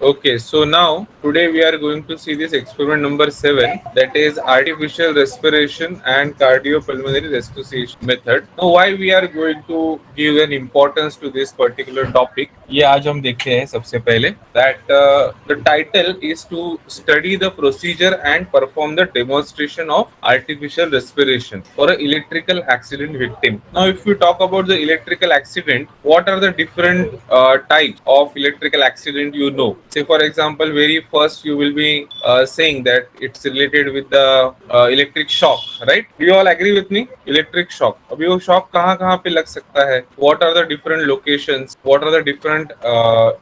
Okay, so now today we are going to see this experiment number 7, that is artificial respiration and cardiopulmonary resuscitation method. Now why we are going to give an importance to this particular topic, ये आज हम देखते हैं सबसे पहले that the title is to study the procedure and perform the demonstration of artificial respiration for an electrical accident victim. Now if we talk about the electrical accident, what are the different types of electrical accident you know? Say for example, very first you will be saying that it's related with the electric shock, right? Do you all agree with me? Electric shock. अभी वो shock कहाँ कहाँ पे लग सकता है? What are the different locations? What are the different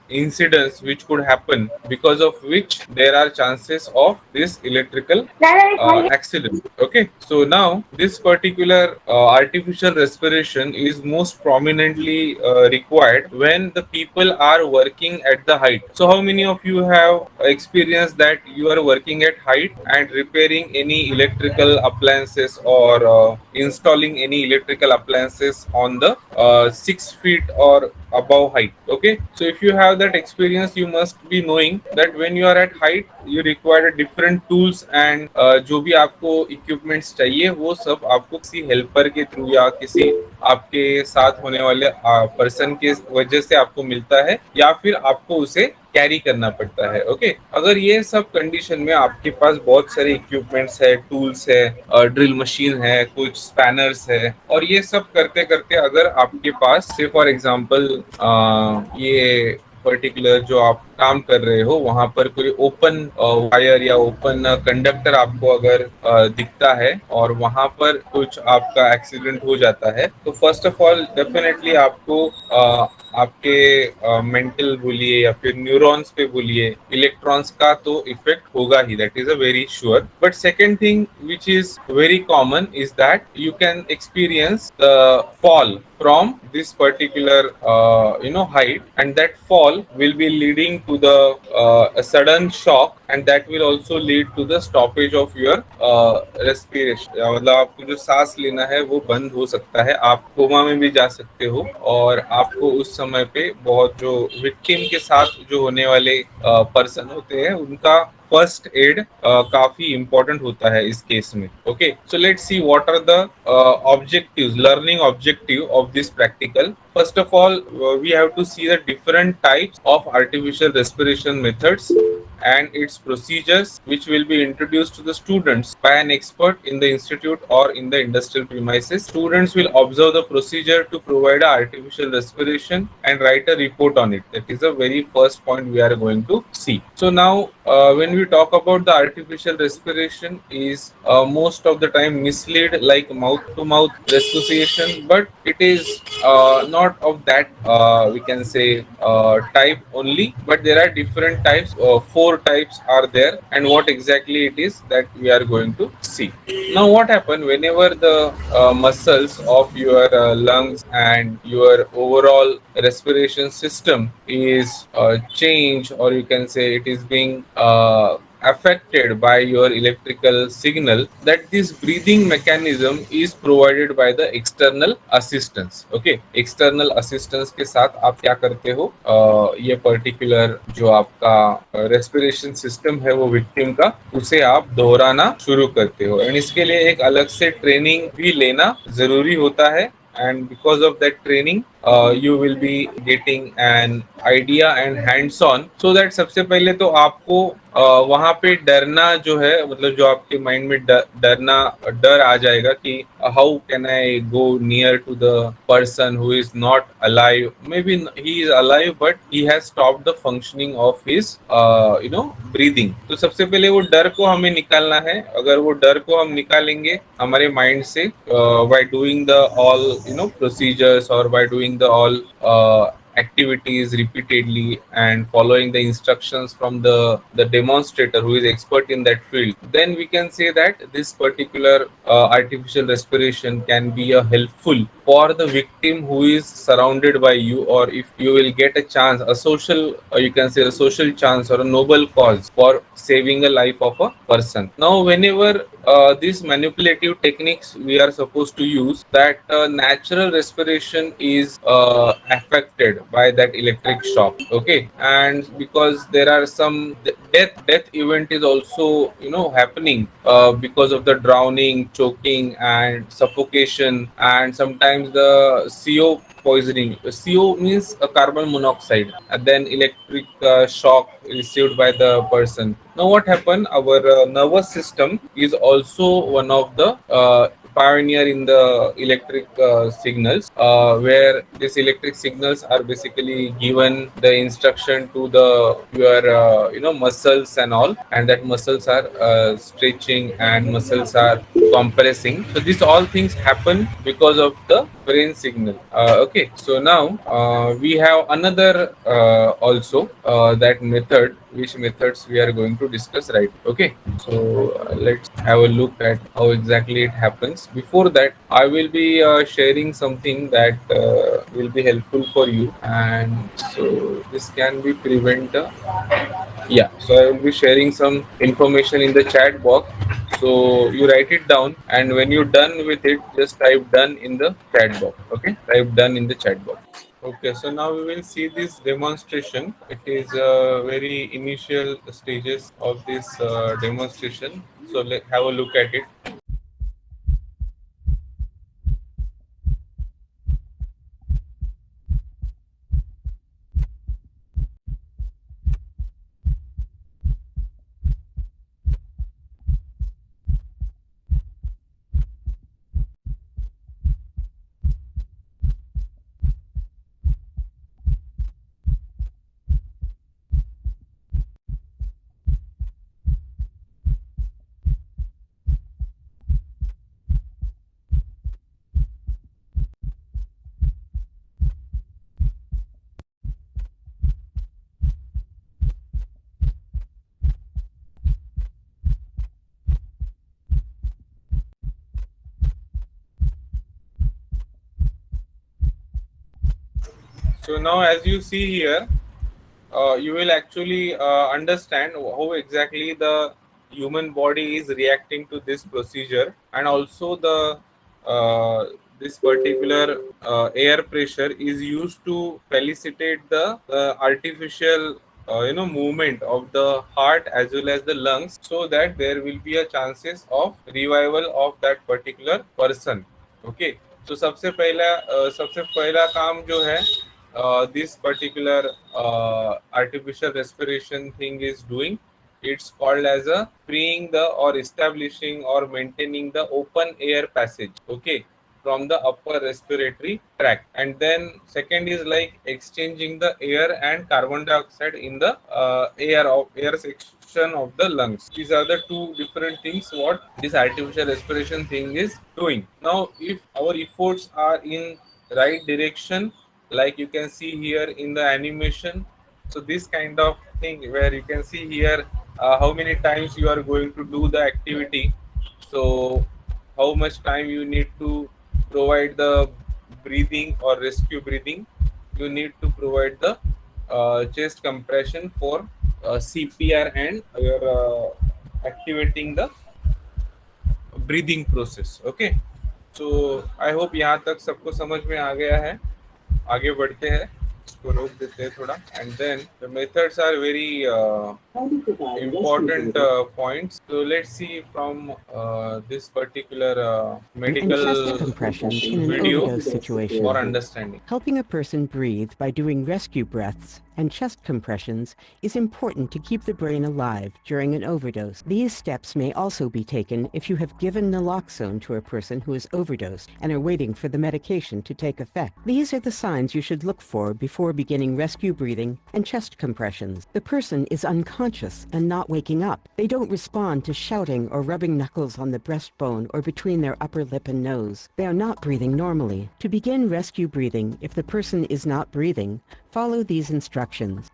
incidents which could happen because of which there are chances of this electrical accident? Okay, so now this particular artificial respiration is most prominently required when the people are working at the height. So how many of you have experienced that you are working at height and repairing any electrical appliances or installing any electrical appliances on the 6 feet or above height? Okay, so if you have that experience, you must be knowing that when you are at height you require different tools and जो भी आपको equipments चाहिए वो सब आपको किसी helper के through या किसी आपके साथ होने वाले पर्सन के वजह से आपको मिलता है या फिर आपको उसे कैरी करना पड़ता है. ओके, अगर ये सब कंडीशन में आपके पास बहुत सारे इक्विपमेंट्स है, टूल्स है, ड्रिल मशीन है, कुछ स्पैनर्स है, और ये सब करते करते अगर आपके पास से फॉर एग्जांपल ये पर्टिकुलर जो आप काम कर रहे हो वहां पर कोई ओपन वायर या ओपन कंडक्टर आपको अगर दिखता है और वहां पर कुछ आपका एक्सीडेंट हो जाता है, तो फर्स्ट ऑफ ऑल डेफिनेटली आपको आपके मेंटल बोलिए या फिर न्यूरॉन्स पे बोलिए, इलेक्ट्रॉन्स का तो इफेक्ट होगा ही, that is a very sure. But second thing which is very common is that you can experience the fall from this particular height, and that fall will be leading to the a sudden shock, and that will also lead to the stoppage of your respiration. मतलब आपको जो सांस लेना है वो बंद हो सकता है, आप कोमा में भी जा सकते हो, और आपको उस समय पे बहुत जो विक्टिम के साथ जो होने वाले पर्सन होते हैं उनका फर्स्ट एड काफी इंपॉर्टेंट होता है इस केस में. Okay, so let's see what are the objectives, learning objective of this practical. First of all, we have to see the different types of artificial respiration methods and its procedures, which will be introduced to the students by an expert in the institute or in the industrial premises. Students will observe the procedure to provide artificial respiration and write a report on it. That is the very first point we are going to see. So now, when we talk about the artificial respiration, is most of the time mislead like mouth to mouth resuscitation, but it is not of that we can say type only, but there are different types. Four types are there, and what exactly it is that we are going to see. Now what happen whenever the muscles of your lungs and your overall respiration system is changed, or you can say it is being affected by your electrical signal, that this breathing mechanism is provided by the external assistance. Okay, external assistance के साथ आप क्या करते हो, ये particular जो आपका respiration system है वो विक्टिम का, उसे आप दोहराना शुरू करते हो, एंड इसके लिए एक अलग से ट्रेनिंग भी लेना जरूरी होता है. And because of that training you will be getting an idea and hands on, so that सबसे पहले तो आपको वहां पे डरना जो है, मतलब जो आपके माइंड में डर आ जाएगा कि how can I go near to the person who is not alive, maybe he is alive but he has stopped the functioning of his breathing. तो सबसे पहले वो डर को हमें निकालना है. अगर वो डर को हम निकालेंगे हमारे माइंड से by doing the all procedures, or by doing the all activities repeatedly and following the instructions from the demonstrator who is expert in that field, then we can say that this particular artificial respiration can be a helpful for the victim who is surrounded by you, or if you will get a chance, a social, or you can say a social chance or a noble cause for saving a life of a person. Now whenever these manipulative techniques we are supposed to use, that natural respiration is affected by that electric shock. Okay, and because there are some death event is also happening because of the drowning, choking, and suffocation, and sometimes the CO poisoning. CO means a carbon monoxide, and then electric shock received by the person. Now, what happened? Our nervous system is also one of the pioneer in the electric signals, where these electric signals are basically given the instruction to the your muscles and all, and that muscles are stretching and muscles are compressing. So these all things happen because of the brain signal. Okay, so now we have another also that method, which methods we are going to discuss, right? Okay, so let's have a look at how exactly it happens. Before that, I will be sharing something that will be helpful for you, and so this can be prevent. Yeah, so I will be sharing some information in the chat box. So you write it down, and when you're done with it, just type done in the chat box. Okay, type done in the chat box. Okay, so now we will see this demonstration. It is very initial stages of this demonstration. So let's have a look at it. So now, as you see here, you will actually understand how exactly the human body is reacting to this procedure, and also the uh, this particular air pressure is used to facilitate the artificial movement of the heart as well as the lungs, so that there will be a chances of revival of that particular person. Okay, so सबसे पहला काम जो है this particular artificial respiration thing is doing, it's called as a freeing the or establishing or maintaining the open air passage, okay, from the upper respiratory tract. And then second is like exchanging the air and carbon dioxide in the air section of the lungs. These are the two different things what this artificial respiration thing is doing. Now if our efforts are in right direction, like you can see here in the animation, so this kind of thing where you can see here how many times you are going to do the activity, so how much time you need to provide the breathing or rescue breathing, you need to provide the chest compression for CPR, and you're activating the breathing process. Okay, so I hope यहाँ तक सबको समझ में आ गया है. आगे बढ़ते हैं, इसको रोक देते हैं थोड़ा. And then the methods are very important points. So let's see from this particular And medical chest compressions in an video overdose situation. for understanding. Helping a person breathe by doing rescue breaths and chest compressions is important to keep the brain alive during an overdose. These steps may also be taken if you have given naloxone to a person who is overdosed and are waiting for the medication to take effect. These are the signs you should look for before beginning rescue breathing and chest compressions. The person is unconscious and not waking up. They don't respond to shouting or rubbing knuckles on the breastbone or between their upper lip and nose. They are not breathing normally. To begin rescue breathing, if the person is not breathing, follow these instructions.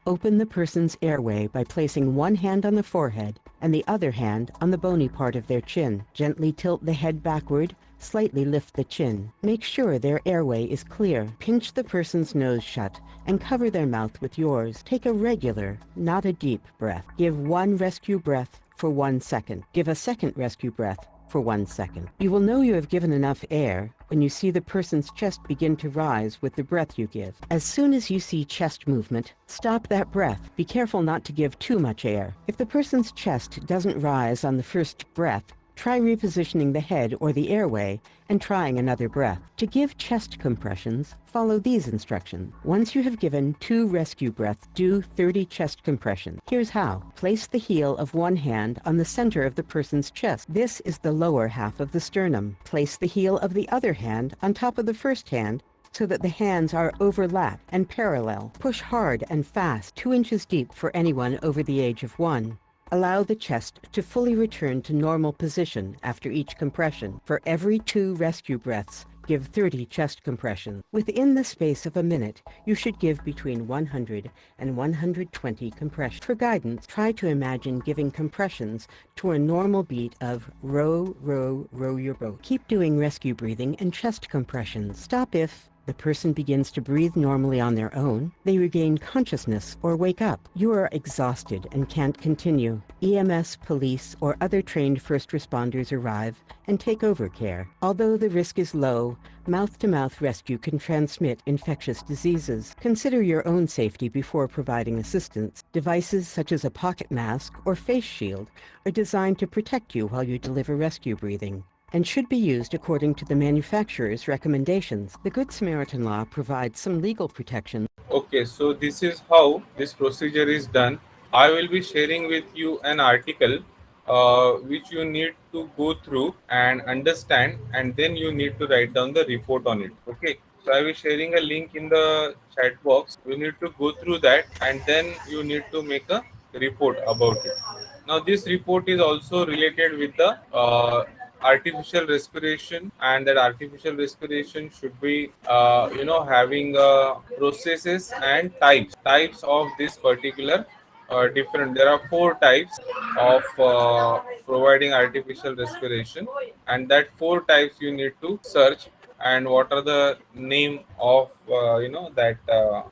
Open the person's airway by placing one hand on the forehead and the other hand on the bony part of their chin. Gently tilt the head backward, Slightly lift the chin. Make sure their airway is clear. Pinch the person's nose shut and cover their mouth with yours. Take a regular, not a deep breath. Give one rescue breath for 1 second. Give a second rescue breath for 1 second. You will know you have given enough air when you see the person's chest begin to rise with the breath you give. As soon as you see chest movement, stop that breath. Be careful not to give too much air. If the person's chest doesn't rise on the first breath, try repositioning the head or the airway and trying another breath. To give chest compressions, follow these instructions. Once you have given 2 rescue breaths, do 30 chest compressions. Here's how. Place the heel of one hand on the center of the person's chest. This is the lower half of the sternum. Place the heel of the other hand on top of the first hand so that the hands are overlapped and parallel. Push hard and fast, 2 inches deep for anyone over the age of 1. Allow the chest to fully return to normal position after each compression. For every 2 rescue breaths, give 30 chest compressions. Within the space of a minute, you should give between 100 and 120 compressions. For guidance, try to imagine giving compressions to a normal beat of row, row, row your boat. Keep doing rescue breathing and chest compressions. Stop if the person begins to breathe normally on their own, they regain consciousness or wake up. You are exhausted and can't continue. EMS, police, or other trained first responders arrive and take over care. Although the risk is low, mouth-to-mouth rescue can transmit infectious diseases. Consider your own safety before providing assistance. Devices such as a pocket mask or face shield are designed to protect you while you deliver rescue breathing and should be used according to the manufacturer's recommendations. The Good Samaritan law provides some legal protection. Okay, so this is how this procedure is done. I will be sharing with you an article which you need to go through and understand, and then you need to write down the report on it. Okay, so I will be sharing a link in the chat box. You need to go through that and then you need to make a report about it. Now, this report is also related with the artificial respiration, and that artificial respiration should be having processes and types of this particular different. There are 4 types of providing artificial respiration, and that 4 types you need to search, and what are the name of that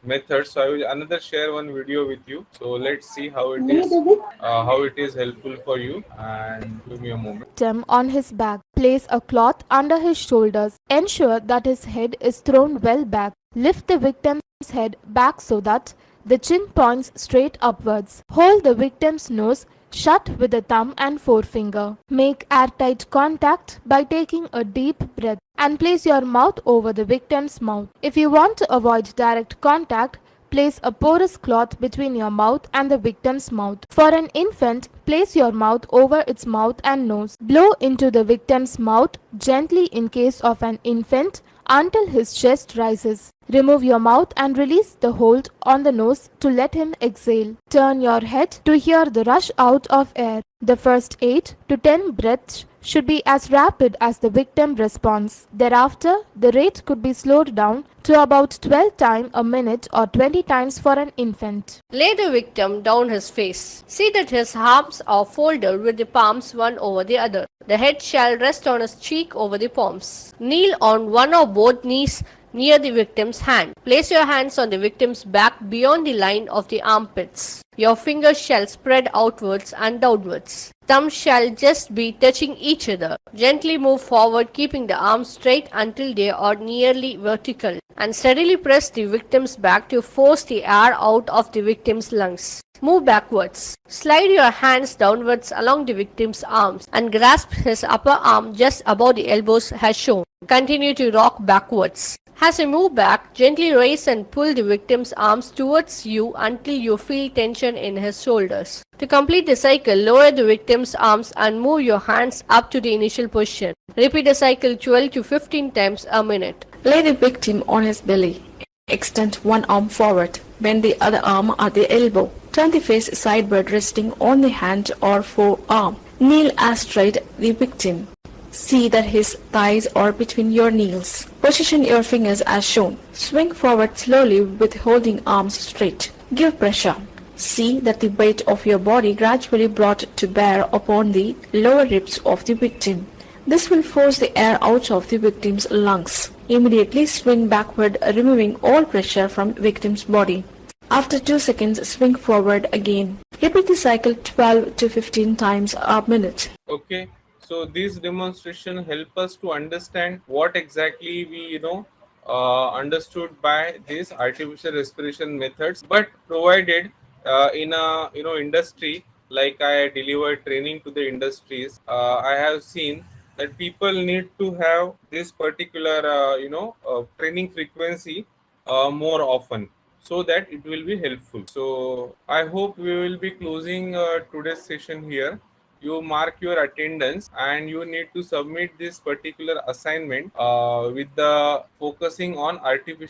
method. So I will another share one video with you, so let's see how it is helpful for you, and give me a moment. Him on his back. Place a cloth under his shoulders. Ensure that his head is thrown well back. Lift the victim's head back so that the chin points straight upwards. Hold the victim's nose shut with the thumb and forefinger. Make airtight contact by taking a deep breath and place your mouth over the victim's mouth. If you want to avoid direct contact, place a porous cloth between your mouth and the victim's mouth. For an infant, place your mouth over its mouth and nose. Blow into the victim's mouth gently in case of an infant until his chest rises. Remove your mouth and release the hold on the nose to let him exhale. Turn your head to hear the rush out of air. The first 8 to 10 breaths should be as rapid as the victim responds. Thereafter, the rate could be slowed down to about 12 times a minute or 20 times for an infant. Lay the victim down his face. See that his arms are folded with the palms one over the other. The head shall rest on his cheek over the palms. Kneel on one or both knees near the victim's hand. Place your hands on the victim's back beyond the line of the armpits. Your fingers shall spread outwards and downwards. Thumbs shall just be touching each other. Gently move forward, keeping the arms straight until they are nearly vertical, and steadily press the victim's back to force the air out of the victim's lungs. Move backwards. Slide your hands downwards along the victim's arms and grasp his upper arm just above the elbows as shown. Continue to rock backwards. As you move back, gently raise and pull the victim's arms towards you until you feel tension in his shoulders. To complete the cycle, lower the victim's arms and move your hands up to the initial position. Repeat the cycle 12 to 15 times a minute. Lay the victim on his belly. Extend one arm forward. Bend the other arm at the elbow. Turn the face sideward, resting on the hand or forearm. Kneel as straight the victim. See that his thighs are between your knees. Position your fingers as shown. Swing forward slowly with holding arms straight. Give pressure. See that the weight of your body gradually brought to bear upon the lower ribs of the victim. This will force the air out of the victim's lungs. Immediately swing backward, removing all pressure from victim's body. After 2 seconds, swing forward again. Repeat the cycle 12 to 15 times a minute. Okay, so these demonstration help us to understand what exactly we understood by these artificial respiration methods, but provided in a industry, like I deliver training to the industries, I have seen that people need to have this particular training frequency more often, so that it will be helpful. So I hope we will be closing today's session here. You mark your attendance and you need to submit this particular assignment with the focusing on artificial